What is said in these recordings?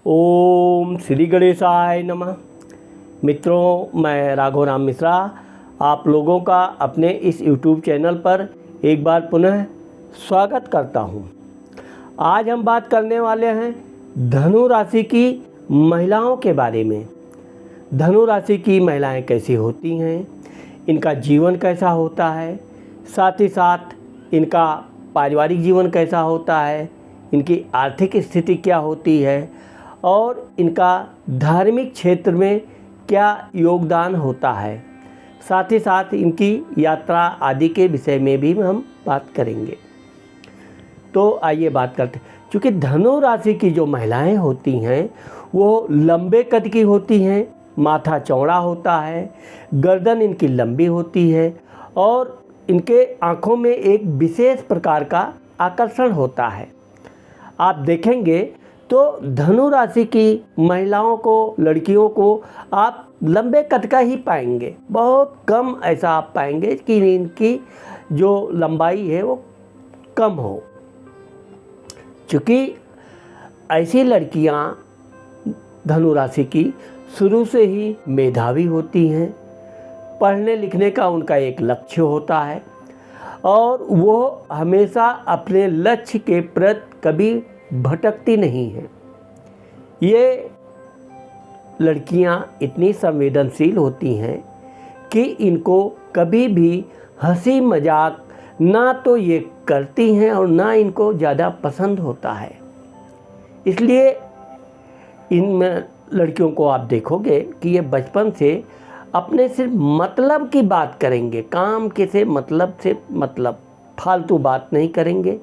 ओम श्री गणेशाय नमः। मित्रों, मैं राघव राम मिश्रा आप लोगों का अपने इस YouTube चैनल पर एक बार पुनः स्वागत करता हूं। आज हम बात करने वाले हैं धनु राशि की महिलाओं के बारे में। धनु राशि की महिलाएं कैसी होती हैं, इनका जीवन कैसा होता है, साथ ही साथ इनका पारिवारिक जीवन कैसा होता है, इनकी आर्थिक स्थिति क्या होती है और इनका धार्मिक क्षेत्र में क्या योगदान होता है। साथ ही साथ इनकी यात्रा आदि के विषय में भी हम बात करेंगे। तो आइए बात करते हैं। क्योंकि धनु राशि की जो महिलाएं होती हैं वो लंबे कद की होती हैं, माथा चौड़ा होता है, गर्दन इनकी लंबी होती है और इनके आँखों में एक विशेष प्रकार का आकर्षण होता है। आप देखेंगे तो धनु राशि की महिलाओं को, लड़कियों को आप लंबे कद का ही पाएंगे। बहुत कम ऐसा आप पाएंगे कि इनकी जो लंबाई है वो कम हो। क्योंकि ऐसी लड़कियां धनु राशि की शुरू से ही मेधावी होती हैं, पढ़ने लिखने का उनका एक लक्ष्य होता है और वो हमेशा अपने लक्ष्य के प्रति कभी भटकती नहीं है। ये लड़कियां इतनी संवेदनशील होती हैं कि इनको कभी भी हंसी मजाक ना तो ये करती हैं और ना इनको ज़्यादा पसंद होता है। इसलिए इन लड़कियों को आप देखोगे कि ये बचपन से अपने सिर्फ मतलब की बात करेंगे, काम के से मतलब फालतू बात नहीं करेंगे।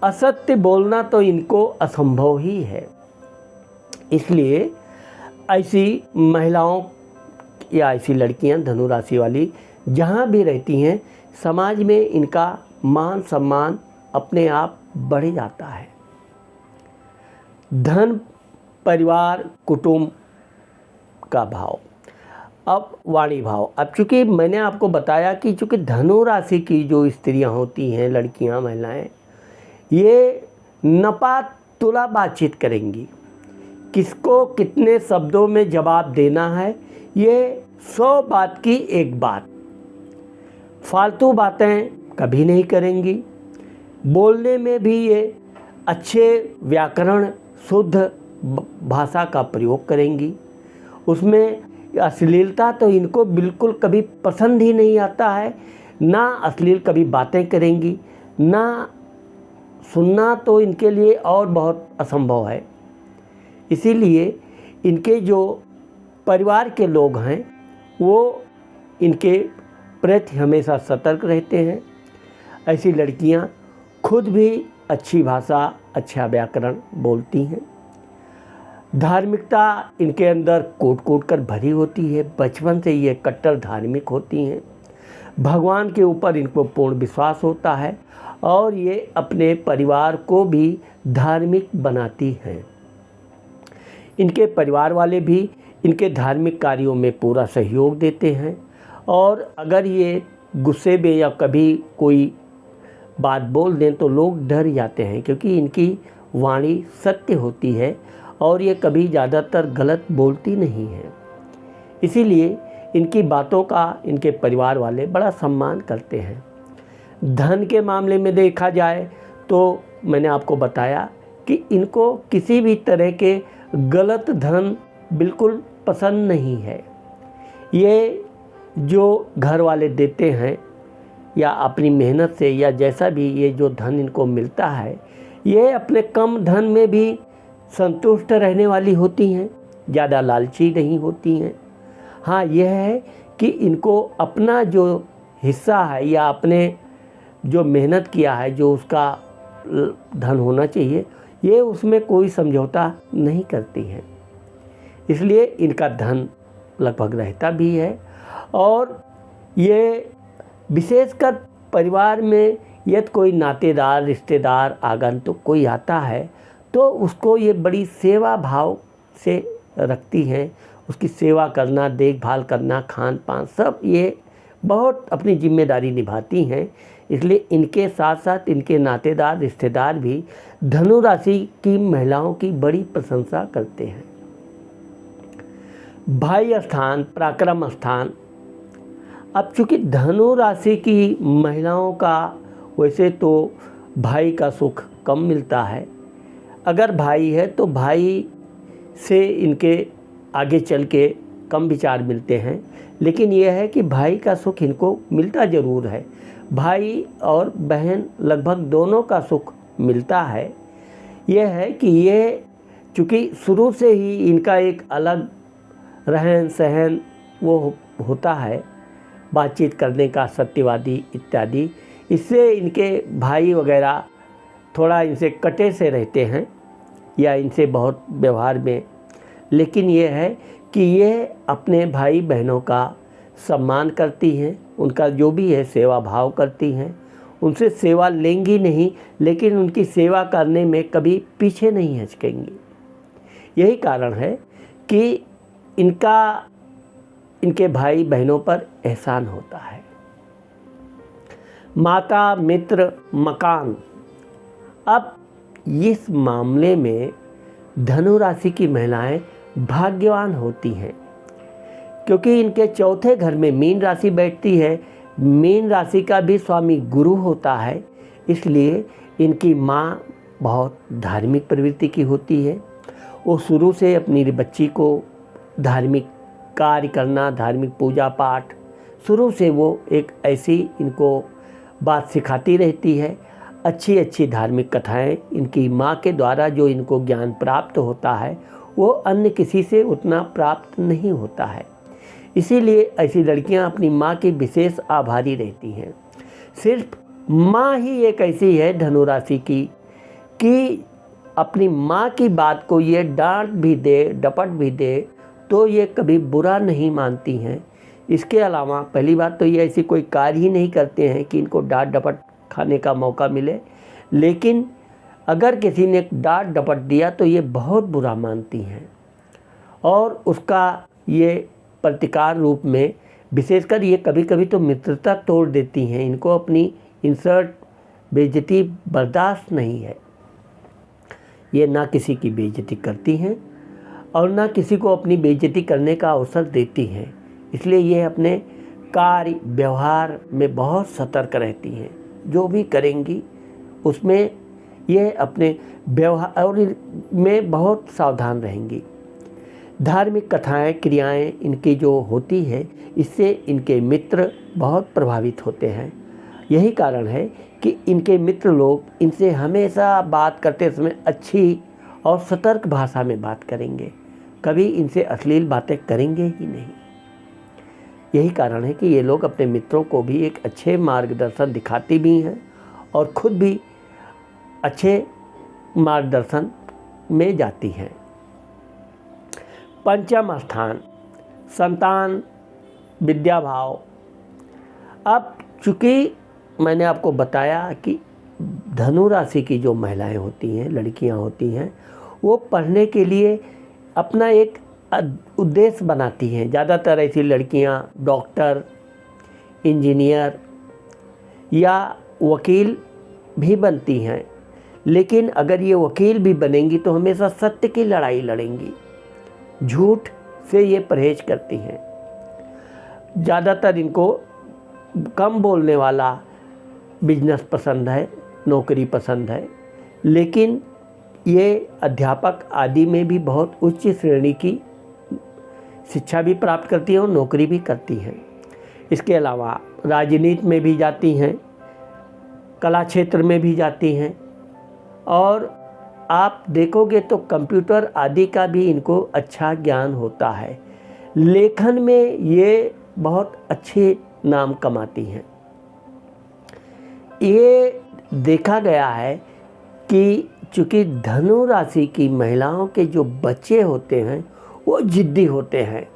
असत्य बोलना तो इनको असंभव ही है। इसलिए ऐसी महिलाओं या ऐसी लड़कियां धनु राशि वाली जहां भी रहती हैं, समाज में इनका मान सम्मान अपने आप बढ़ जाता है। धन, परिवार, कुटुंब का भाव। अब वाणी भाव। अब चूँकि मैंने आपको बताया कि चूँकि धनु राशि की जो स्त्रियां होती हैं, लड़कियां, महिलाएं, ये नपा तुला बातचीत करेंगी। किसको कितने शब्दों में जवाब देना है, ये 100 बात की एक बात। फालतू बातें कभी नहीं करेंगी। बोलने में भी ये अच्छे व्याकरण, शुद्ध भाषा का प्रयोग करेंगी। उसमें अश्लीलता तो इनको बिल्कुल कभी पसंद ही नहीं आता है। ना अश्लील कभी बातें करेंगी, ना सुनना तो इनके लिए और बहुत असंभव है। इसीलिए इनके जो परिवार के लोग हैं वो इनके प्रति हमेशा सतर्क रहते हैं। ऐसी लड़कियां खुद भी अच्छी भाषा, अच्छा व्याकरण बोलती हैं। धार्मिकता इनके अंदर कोट कर भरी होती है। बचपन से ये कट्टर धार्मिक होती हैं। भगवान के ऊपर इनको पूर्ण विश्वास होता है और ये अपने परिवार को भी धार्मिक बनाती हैं। इनके परिवार वाले भी इनके धार्मिक कार्यों में पूरा सहयोग देते हैं और अगर ये गुस्से में या कभी कोई बात बोल दें तो लोग डर जाते हैं, क्योंकि इनकी वाणी सत्य होती है और ये कभी ज़्यादातर गलत बोलती नहीं है। इसीलिए इनकी बातों का इनके परिवार वाले बड़ा सम्मान करते हैं। धन के मामले में देखा जाए तो मैंने आपको बताया कि इनको किसी भी तरह के गलत धन बिल्कुल पसंद नहीं है। ये जो घर वाले देते हैं या अपनी मेहनत से या जैसा भी ये जो धन इनको मिलता है, ये अपने कम धन में भी संतुष्ट रहने वाली होती हैं, ज़्यादा लालची नहीं होती हैं। हाँ, यह है कि इनको अपना जो हिस्सा है या अपने जो मेहनत किया है, जो उसका धन होना चाहिए, ये उसमें कोई समझौता नहीं करती हैं। इसलिए इनका धन लगभग रहता भी है और ये विशेषकर परिवार में यदि कोई नातेदार, रिश्तेदार, आगंतुक कोई आता है तो उसको ये बड़ी सेवा भाव से रखती हैं। उसकी सेवा करना, देखभाल करना, खान पान सब ये बहुत अपनी जिम्मेदारी निभाती हैं। इसलिए इनके साथ साथ इनके नातेदार रिश्तेदार भी धनु राशि की महिलाओं की बड़ी प्रशंसा करते हैं। भाई स्थान, पराक्रम स्थान। अब चूँकि धनु राशि की महिलाओं का वैसे तो भाई का सुख कम मिलता है, अगर भाई है तो भाई से इनके आगे चल के कम विचार मिलते हैं, लेकिन यह है कि भाई का सुख इनको मिलता ज़रूर है। भाई और बहन लगभग दोनों का सुख मिलता है। यह है कि ये चूँकि शुरू से ही इनका एक अलग रहन सहन वो होता है, बातचीत करने का, सत्यवादी इत्यादि, इससे इनके भाई वगैरह थोड़ा इनसे कटे से रहते हैं या इनसे बहुत व्यवहार में, लेकिन ये है कि ये अपने भाई बहनों का सम्मान करती हैं, उनका जो भी है सेवा भाव करती हैं, उनसे सेवा लेंगी नहीं, लेकिन उनकी सेवा करने में कभी पीछे नहीं हचकेंगी। यही कारण है कि इनके भाई बहनों पर एहसान होता है। माता, मित्र, मकान। अब इस मामले में धनु राशि की महिलाएं भाग्यवान होती हैं, क्योंकि इनके चौथे घर में मीन राशि बैठती है। मीन राशि का भी स्वामी गुरु होता है, इसलिए इनकी माँ बहुत धार्मिक प्रवृत्ति की होती है। वो शुरू से अपनी बच्ची को धार्मिक कार्य करना, धार्मिक पूजा पाठ, शुरू से वो एक ऐसी इनको बात सिखाती रहती है। अच्छी अच्छी धार्मिक कथाएं इनकी माँ के द्वारा जो इनको ज्ञान प्राप्त होता है वो अन्य किसी से उतना प्राप्त नहीं होता है। इसीलिए ऐसी लड़कियां अपनी माँ की विशेष आभारी रहती हैं। सिर्फ माँ ही एक ऐसी है धनु राशि की कि अपनी माँ की बात को ये डांट भी दे, डपट भी दे, तो ये कभी बुरा नहीं मानती हैं। इसके अलावा पहली बात तो ये ऐसी कोई कार्य ही नहीं करते हैं कि इनको डांट डपट खाने का मौका मिले, लेकिन अगर किसी ने डांट डपट दिया तो ये बहुत बुरा मानती हैं और उसका ये प्रतिकार रूप में विशेषकर ये कभी कभी तो मित्रता तोड़ देती हैं। इनको अपनी इंसल्ट, बेइज्जती बर्दाश्त नहीं है। ये ना किसी की बेइज्जती करती हैं और ना किसी को अपनी बेइज्जती करने का अवसर देती हैं। इसलिए ये अपने कार्य व्यवहार में बहुत सतर्क रहती हैं। जो भी करेंगी उसमें ये अपने व्यवहार में बहुत सावधान रहेंगी। धार्मिक कथाएं, क्रियाएं इनकी जो होती है, इससे इनके मित्र बहुत प्रभावित होते हैं। यही कारण है कि इनके मित्र लोग इनसे हमेशा बात करते समय अच्छी और सतर्क भाषा में बात करेंगे, कभी इनसे अश्लील बातें करेंगे ही नहीं। यही कारण है कि ये लोग अपने मित्रों को भी एक अच्छे मार्गदर्शन दिखाती भी हैं और खुद भी अच्छे मार्गदर्शन में जाती हैं। पंचम स्थान, संतान, विद्या भाव। अब चूँकि मैंने आपको बताया कि धनु राशि की जो महिलाएं होती हैं, लड़कियां होती हैं, वो पढ़ने के लिए अपना एक उद्देश्य बनाती हैं। ज़्यादातर ऐसी लड़कियां डॉक्टर, इंजीनियर या वकील भी बनती हैं, लेकिन अगर ये वकील भी बनेंगी तो हमेशा सत्य की लड़ाई लड़ेंगी, झूठ से ये परहेज करती हैं। ज़्यादातर इनको कम बोलने वाला बिजनेस पसंद है, नौकरी पसंद है, लेकिन ये अध्यापक आदि में भी बहुत उच्च श्रेणी की शिक्षा भी प्राप्त करती हैं और नौकरी भी करती हैं। इसके अलावा राजनीति में भी जाती हैं, कला क्षेत्र में भी जाती हैं और आप देखोगे तो कंप्यूटर आदि का भी इनको अच्छा ज्ञान होता है। लेखन में ये बहुत अच्छे नाम कमाती हैं। ये देखा गया है कि चूँकि धनु राशि की महिलाओं के जो बच्चे होते हैं वो जिद्दी होते हैं,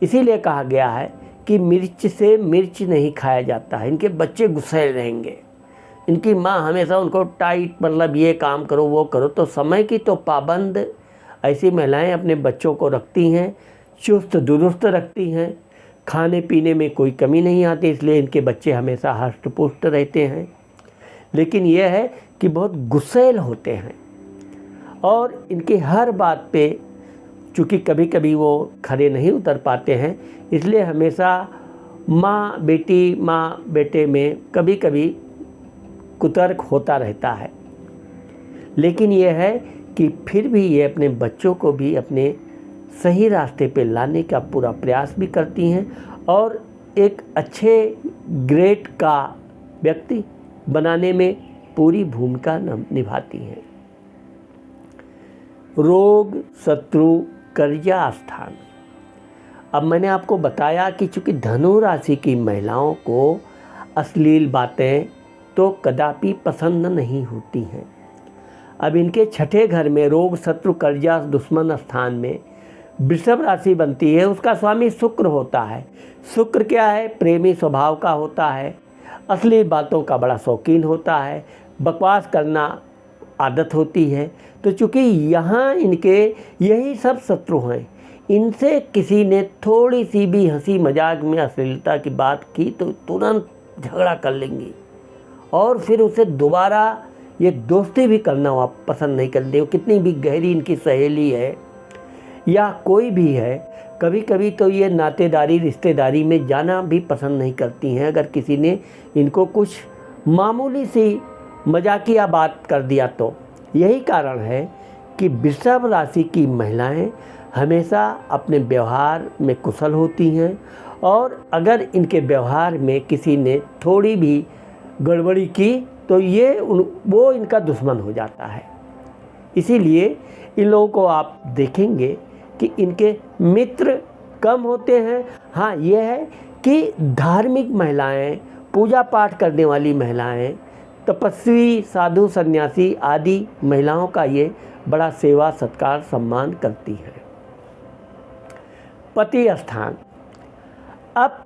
इसीलिए कहा गया है कि मिर्च से मिर्च नहीं खाया जाता है। इनके बच्चे गुस्से रहेंगे, इनकी माँ हमेशा उनको टाइट, मतलब ये काम करो वो करो, तो समय की तो पाबंद ऐसी महिलाएं अपने बच्चों को रखती हैं, चुस्त दुरुस्त रखती हैं, खाने पीने में कोई कमी नहीं आती, इसलिए इनके बच्चे हमेशा हष्ट पुष्ट रहते हैं। लेकिन यह है कि बहुत गुस्सैल होते हैं और इनकी हर बात पे चूँकि कभी कभी वो खड़े नहीं उतर पाते हैं, इसलिए हमेशा माँ बेटे में कभी कभी कुतर्क होता रहता है। लेकिन यह है कि फिर भी ये अपने बच्चों को भी अपने सही रास्ते पे लाने का पूरा प्रयास भी करती हैं और एक अच्छे ग्रेड का व्यक्ति बनाने में पूरी भूमिका निभाती हैं। रोग, शत्रु, कर्जा स्थान। अब मैंने आपको बताया कि चूँकि धनु राशि की महिलाओं को अश्लील बातें तो कदापि पसंद नहीं होती हैं। अब इनके छठे घर में रोग, शत्रु, कर्जा, दुश्मन स्थान में वृषभ राशि बनती है। उसका स्वामी शुक्र होता है। शुक्र क्या है? प्रेमी स्वभाव का होता है, असली बातों का बड़ा शौकीन होता है, बकवास करना आदत होती है। तो चूँकि यहाँ इनके यही सब शत्रु हैं, इनसे किसी ने थोड़ी सी भी हंसी मजाक में अश्लीलता की बात की तो तुरंत झगड़ा कर लेंगी और फिर उसे दोबारा ये दोस्ती भी करना वो पसंद नहीं करते। कितनी भी गहरी इनकी सहेली है या कोई भी है, कभी कभी तो ये नातेदारी रिश्तेदारी में जाना भी पसंद नहीं करती हैं अगर किसी ने इनको कुछ मामूली सी मजाकिया बात कर दिया तो। यही कारण है कि वृषभ राशि की महिलाएं हमेशा अपने व्यवहार में कुशल होती हैं और अगर इनके व्यवहार में किसी ने थोड़ी भी गड़बड़ी की तो वो इनका दुश्मन हो जाता है। इसीलिए इन लोगों को आप देखेंगे कि इनके मित्र कम होते हैं। हाँ, यह है कि धार्मिक महिलाएं, पूजा पाठ करने वाली महिलाएं, तपस्वी, साधु, सन्यासी आदि महिलाओं का ये बड़ा सेवा सत्कार सम्मान करती हैं। पति स्थान। अब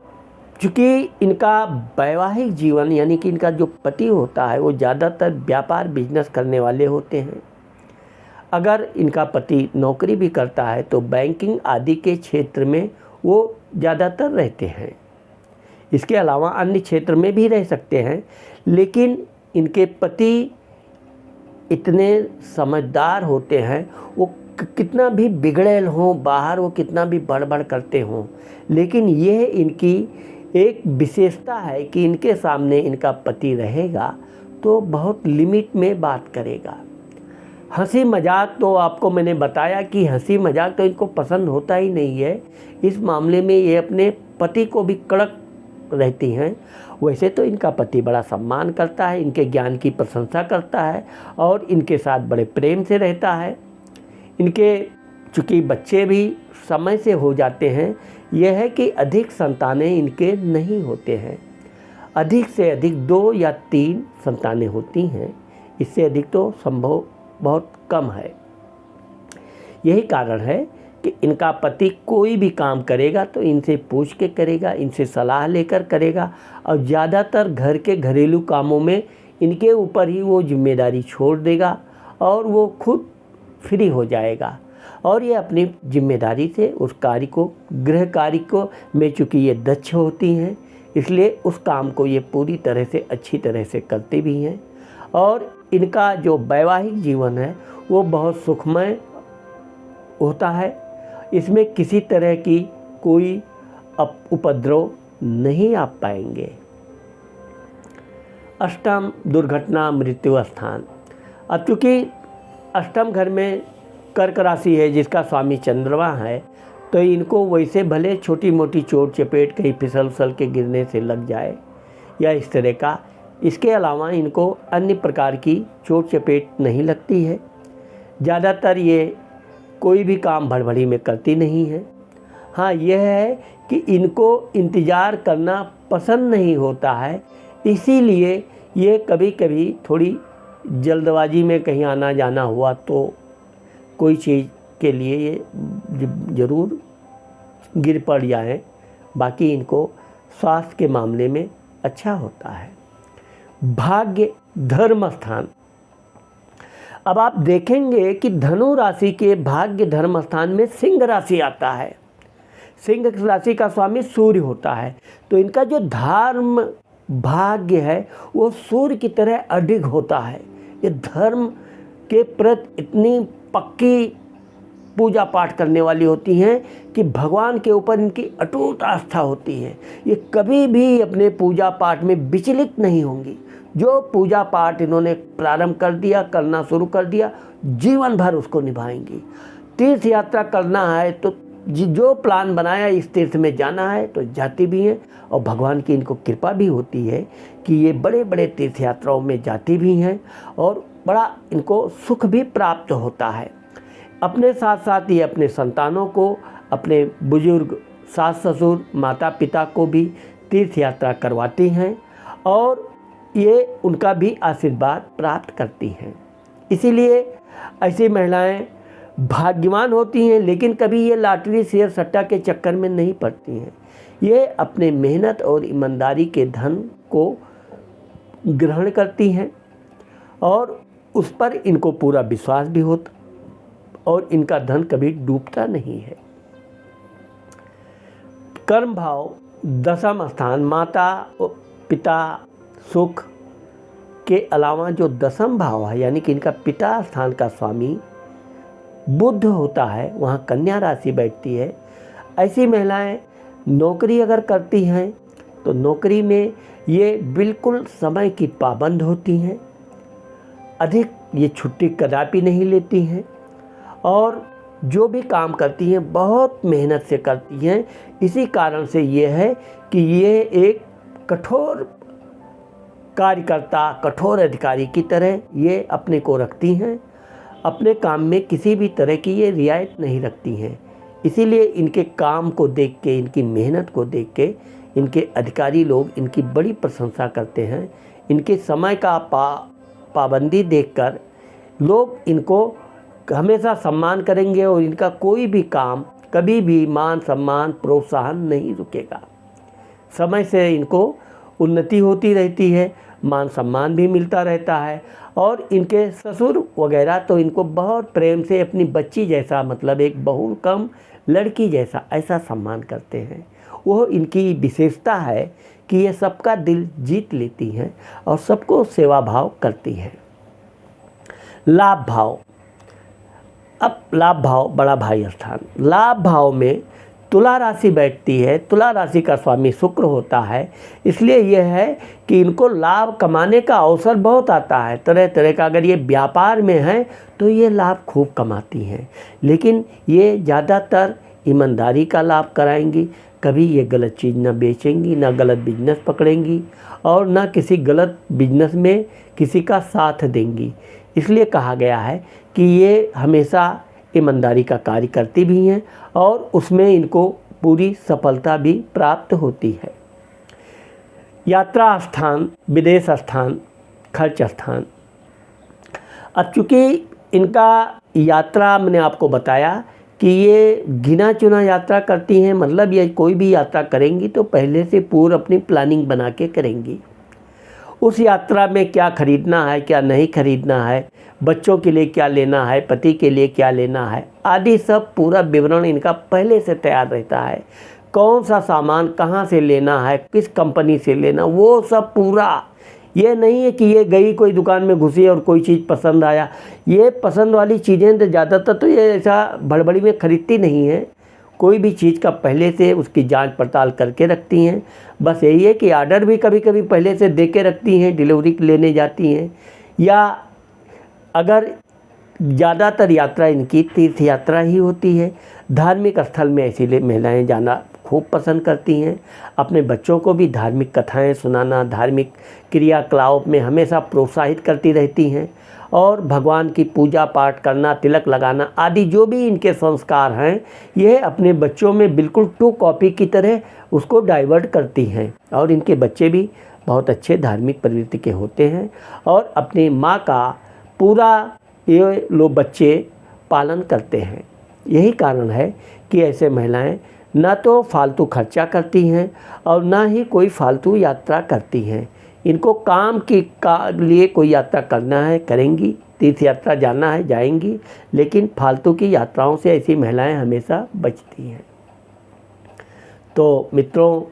चूँकि इनका वैवाहिक जीवन यानी कि इनका जो पति होता है वो ज़्यादातर व्यापार बिजनेस करने वाले होते हैं। अगर इनका पति नौकरी भी करता है तो बैंकिंग आदि के क्षेत्र में वो ज़्यादातर रहते हैं। इसके अलावा अन्य क्षेत्र में भी रह सकते हैं, लेकिन इनके पति इतने समझदार होते हैं, वो कितना भी बिगड़ेल हों, बाहर वो कितना भी बड़बड़ करते हों, लेकिन यह इनकी एक विशेषता है कि इनके सामने इनका पति रहेगा तो बहुत लिमिट में बात करेगा। हंसी मजाक तो आपको मैंने बताया कि हंसी मजाक तो इनको पसंद होता ही नहीं है। इस मामले में ये अपने पति को भी कड़क रहती हैं। वैसे तो इनका पति बड़ा सम्मान करता है, इनके ज्ञान की प्रशंसा करता है और इनके साथ बड़े प्रेम से रहता है। इनके चूँकि बच्चे भी समय से हो जाते हैं, यह है कि अधिक संतानें इनके नहीं होते हैं। अधिक से अधिक 2 या 3 संतानें होती हैं, इससे अधिक तो संभव बहुत कम है। यही कारण है कि इनका पति कोई भी काम करेगा तो इनसे पूछ के करेगा, इनसे सलाह लेकर करेगा और ज़्यादातर घर के घरेलू कामों में इनके ऊपर ही वो जिम्मेदारी छोड़ देगा और वो खुद फ्री हो जाएगा और ये अपनी जिम्मेदारी से उस कार्य को, गृह कार्य को में चूँकि ये दक्ष होती हैं, इसलिए उस काम को ये पूरी तरह से अच्छी तरह से करते भी हैं और इनका जो वैवाहिक जीवन है वो बहुत सुखमय होता है। इसमें किसी तरह की कोई उपद्रव नहीं आप पाएंगे। अष्टम दुर्घटना मृत्यु स्थान। अब चूँकि अष्टम घर में कर्क राशि है जिसका स्वामी चंद्रमा है, तो इनको वैसे भले छोटी मोटी चोट चपेट कहीं फिसल के गिरने से लग जाए या इस तरह का, इसके अलावा इनको अन्य प्रकार की चोट चपेट नहीं लगती है। ज़्यादातर ये कोई भी काम भड़बड़ी में करती नहीं है। हाँ, यह है कि इनको इंतज़ार करना पसंद नहीं होता है, इसीलिए ये कभी कभी थोड़ी जल्दबाजी में कहीं आना जाना हुआ तो कोई चीज़ के लिए ये ज़रूर गिर पड़ जाए। बाकी इनको स्वास्थ्य के मामले में अच्छा होता है। भाग्य धर्म स्थान। अब आप देखेंगे कि धनु राशि के भाग्य धर्म स्थान में सिंह राशि आता है। सिंह राशि का स्वामी सूर्य होता है, तो इनका जो धर्म भाग्य है वो सूर्य की तरह अडिग होता है। ये धर्म के प्रति इतनी पक्की पूजा पाठ करने वाली होती हैं कि भगवान के ऊपर इनकी अटूट आस्था होती है। ये कभी भी अपने पूजा पाठ में विचलित नहीं होंगी। जो पूजा पाठ इन्होंने प्रारंभ कर दिया, करना शुरू कर दिया, जीवन भर उसको निभाएंगी। तीर्थ यात्रा करना है तो जो प्लान बनाया इस तीर्थ में जाना है तो जाती भी हैं, और भगवान की इनको कृपा भी होती है कि ये बड़े बड़े तीर्थ यात्राओं में जाती भी हैं और बड़ा इनको सुख भी प्राप्त होता है। अपने साथ साथ ये अपने संतानों को, अपने बुजुर्ग सास ससुर माता पिता को भी तीर्थ यात्रा करवाती हैं और ये उनका भी आशीर्वाद प्राप्त करती हैं। इसीलिए ऐसी महिलाएं भाग्यवान होती हैं, लेकिन कभी ये लॉटरी शेयर सट्टा के चक्कर में नहीं पड़ती हैं। ये अपने मेहनत और ईमानदारी के धन को ग्रहण करती हैं और उस पर इनको पूरा विश्वास भी होता और इनका धन कभी डूबता नहीं है। कर्म भाव दशम स्थान, माता पिता सुख के अलावा जो दशम भाव है यानी कि इनका पिता स्थान का स्वामी बुध होता है, वहाँ कन्या राशि बैठती है। ऐसी महिलाएं नौकरी अगर करती हैं तो नौकरी में ये बिल्कुल समय की पाबंद होती हैं, अधिक ये छुट्टी कदापि नहीं लेती हैं और जो भी काम करती हैं बहुत मेहनत से करती हैं। इसी कारण से ये है कि ये एक कठोर कार्यकर्ता, कठोर अधिकारी की तरह ये अपने को रखती हैं। अपने काम में किसी भी तरह की ये रियायत नहीं रखती हैं। इसीलिए इनके काम को देख के, इनकी मेहनत को देख के इनके अधिकारी लोग इनकी बड़ी प्रशंसा करते हैं। इनके समय का पाबंदी देखकर लोग इनको हमेशा सम्मान करेंगे और इनका कोई भी काम कभी भी मान सम्मान प्रोत्साहन नहीं रुकेगा। समय से इनको उन्नति होती रहती है, मान सम्मान भी मिलता रहता है और इनके ससुर वगैरह तो इनको बहुत प्रेम से अपनी बच्ची जैसा, मतलब एक बहू कम लड़की जैसा ऐसा सम्मान करते हैं। वो इनकी विशेषता है कि ये सबका दिल जीत लेती हैं और सबको सेवा भाव करती हैं। लाभ भाव, अब लाभ भाव बड़ा भाई स्थान, लाभ भाव में तुला राशि बैठती है। तुला राशि का स्वामी शुक्र होता है, इसलिए यह है कि इनको लाभ कमाने का अवसर बहुत आता है। तरह तरह का अगर ये व्यापार में है तो ये लाभ खूब कमाती हैं, लेकिन ये ज़्यादातर ईमानदारी का लाभ कराएंगी। कभी ये गलत चीज़ ना बेचेंगी, ना गलत बिजनेस पकड़ेंगी और ना किसी गलत बिजनेस में किसी का साथ देंगी। इसलिए कहा गया है कि ये हमेशा ईमानदारी का कार्य करती भी हैं और उसमें इनको पूरी सफलता भी प्राप्त होती है। यात्रा स्थान, विदेश स्थान, खर्च स्थान, अब चूँकि इनका यात्रा मैंने आपको बताया कि ये गिना चुना यात्रा करती हैं, मतलब ये कोई भी यात्रा करेंगी तो पहले से पूर्व अपनी प्लानिंग बना के करेंगी। उस यात्रा में क्या खरीदना है, क्या नहीं खरीदना है, बच्चों के लिए क्या लेना है, पति के लिए क्या लेना है आदि सब पूरा विवरण इनका पहले से तैयार रहता है। कौन सा सामान कहाँ से लेना है, किस कंपनी से लेना, वो सब पूरा। ये नहीं है कि ये गई कोई दुकान में घुसी और कोई चीज़ पसंद आया। ये पसंद वाली चीज़ें तो ज़्यादातर तो ये ऐसा भड़बड़ी में खरीदती नहीं है। कोई भी चीज़ का पहले से उसकी जांच पड़ताल करके रखती हैं। बस यही है कि आर्डर भी कभी कभी पहले से दे के रखती हैं, डिलीवरी लेने जाती हैं। या अगर ज़्यादातर यात्रा इनकी तीर्थ यात्रा ही होती है। धार्मिक स्थल में इसीलिए महिलाएं जाना खूब पसंद करती हैं। अपने बच्चों को भी धार्मिक कथाएं सुनाना, धार्मिक क्रियाकलापों में हमेशा प्रोत्साहित करती रहती हैं और भगवान की पूजा पाठ करना, तिलक लगाना आदि जो भी इनके संस्कार हैं, ये अपने बच्चों में बिल्कुल टू कॉपी की तरह उसको डाइवर्ट करती हैं। और इनके बच्चे भी बहुत अच्छे धार्मिक प्रवृत्ति के होते हैं और अपनी माँ का पूरा ये लोग बच्चे पालन करते हैं। यही कारण है कि ऐसे महिलाएं न तो फालतू खर्चा करती हैं और ना ही कोई फालतू यात्रा करती हैं। इनको काम के लिए कोई यात्रा करना है करेंगी, तीर्थ यात्रा जाना है जाएंगी, लेकिन फालतू की यात्राओं से ऐसी महिलाएं हमेशा बचती हैं। तो मित्रों,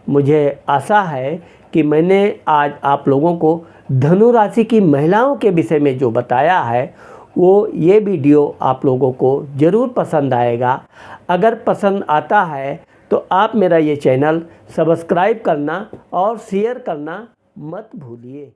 मुझे आशा है कि मैंने आज आप लोगों को धनु राशि की महिलाओं के विषय में जो बताया है वो ये वीडियो आप लोगों को ज़रूर पसंद आएगा। अगर पसंद आता है तो आप मेरा ये चैनल सब्सक्राइब करना और शेयर करना मत भूलिए।